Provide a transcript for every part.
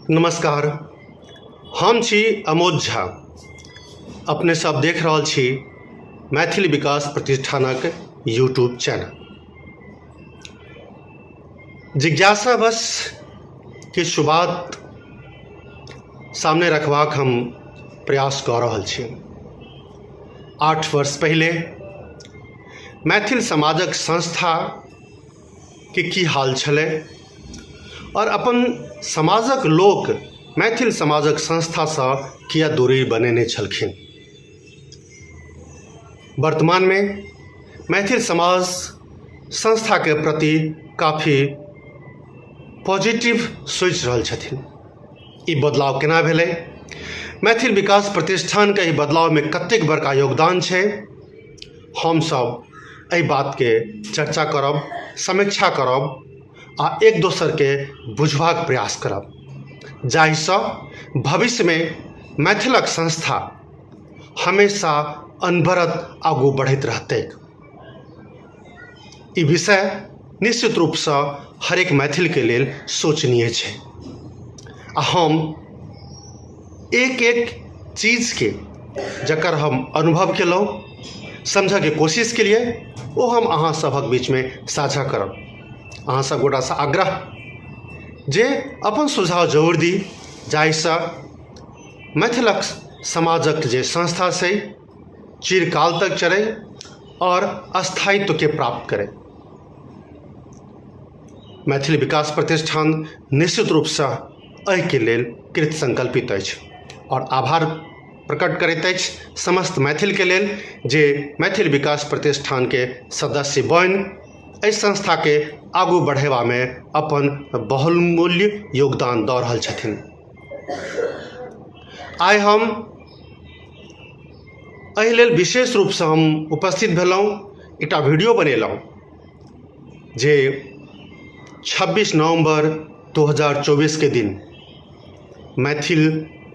नमस्कार, हम छी अमोद झा। अपने सब देख रहल छी मैथिली विकास प्रतिष्ठानक यूट्यूब चैनल। जिज्ञासावश किछु बात सामने रखबाक हम प्रयास कऽ रहल छी। 8 वर्ष पहिले मैथिल समाजक संस्था के की हाल छलै और अपन समाजक लोक मैथिल समाजक संस्थासँ किया दूरी बनेने छलखिन। वर्तमान में मैथिल समाज संस्था के प्रति काफ़ी पॉजिटिव सोचि रहल छथिन। ई बदलाव केना भेलै, मैथिल विकास प्रतिष्ठान के ई बदलाव में कतेक बड़का योगदान छै, हम सब एहि बात के चर्चा करब, समीक्षा करब आ एक दोसर के बुझबाक प्रयास करब, जाहिसँ भविष्य में मैथिलक संस्था हमेशा अनवरत आगू बढ़ैत रहतैक। ई विषय निश्चित रूपसँ हरेक मैथिल के लेल सोचनीय छै आ हम एक एक चीज के जकर हम अनुभव केलहुँ, समझ के कोशिश केलिए, ओ हम अहाँ सभक बीच में साझा करब। अहाँ सब गोटासँ आग्रह जे अपन सुझाव जरूर दी, जाहिसँ मैथिलक समाजक जे संस्था छै चिरकाल तक चलै और स्थायित्व के प्राप्त करे। मैथिली विकास प्रतिष्ठान निश्चित रूपसँ एहि के लेल कृत संकल्पित अछि और आभार प्रकट करैत अछि समस्त मैथिल के लेल जे मैथिल विकास प्रतिष्ठान के सदस्य बनि एहि संस्था के आगू बढ़ेबा में अपन बहुमूल्य योगदान दऽ रहल छथिन। आइ हम एहि लेल विशेष रूपसँ हम उपस्थित भेलहुँ, एकटा वीडियो बनेलहुँ जे 26 नवंबर 2024 के दिन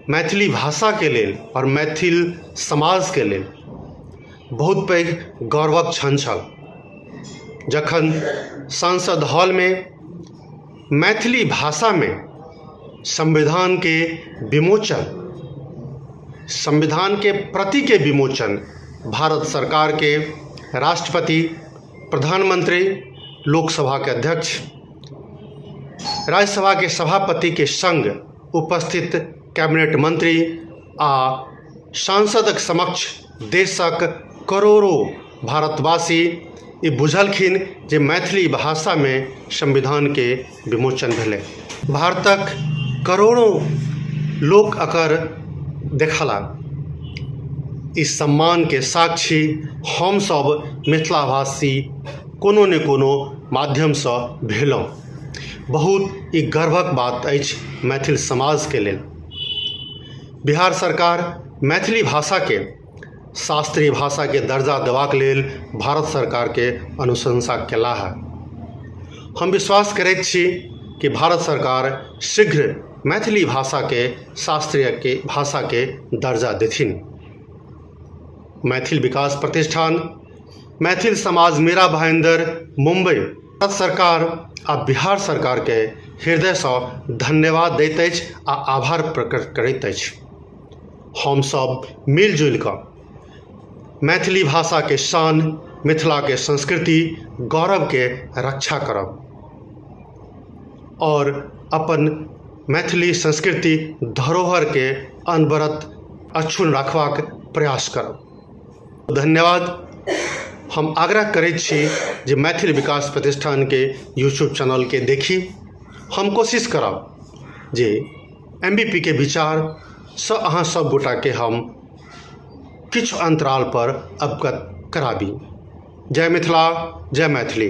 मैथिली भाषा के लेल और मैथिल समाज के लेल बहुत पैघ गौरवक क्षण छल, जखन संसद हॉल में मैथिली भाषा में संविधान के विमोचन, संविधान के प्रति के विमोचन भारत सरकार के राष्ट्रपति, प्रधानमंत्री, लोकसभा के अध्यक्ष, राज्यसभा के सभापति के संग उपस्थित कैबिनेट मंत्री आ सांसदक समक्ष देशक करोड़ों भारतवासी ई बुझलखिन जे मैथिली भाषा में संविधान के विमोचन भेलै। भारतक करोड़ों लोक अकर देखला। इस सम्मान के साक्षी हम सब मिथिलावासी कोनो ने कोनो माध्यमसँ भेलहुँ। बहुत ई गर्वक बात अछि मैथिल समाज के लेल। बिहार सरकार मैथिली भाषा के शास्त्रीय भाषा के दर्जा देबाक लेल भारत सरकार के अनुशंसा केला है। हम विश्वास करैत छी कि भारत सरकार शीघ्र मैथिली भाषा के शास्त्रीय के भाषा के दर्जा देथिन। मैथिल विकास प्रतिष्ठान, मैथिल समाज मेरा भाईंदर, मुंबई भारत सरकार आ बिहार सरकार के हृदयसँ धन्यवाद दैत अछि आ आभार प्रकट करैत अछि। हम सब मिलजुल कऽ मैथिली भाषा के शान, मिथिला के संस्कृति, गौरव के रक्षा करब और अपन मैथिली संस्कृति धरोहर के अनवरत अक्षुण्ण रखबाक प्रयास करब। धन्यवाद। हम आग्रह करैत छी जे मैथिल विकास प्रतिष्ठान के यूट्यूब चैनल के देखी। हम कोशिश करब जे MVP के विचार सँ अहाँ सब गोटा के हम किछु अंतराल पर अवगत कराबी। जय मिथिला, जय मैथिली।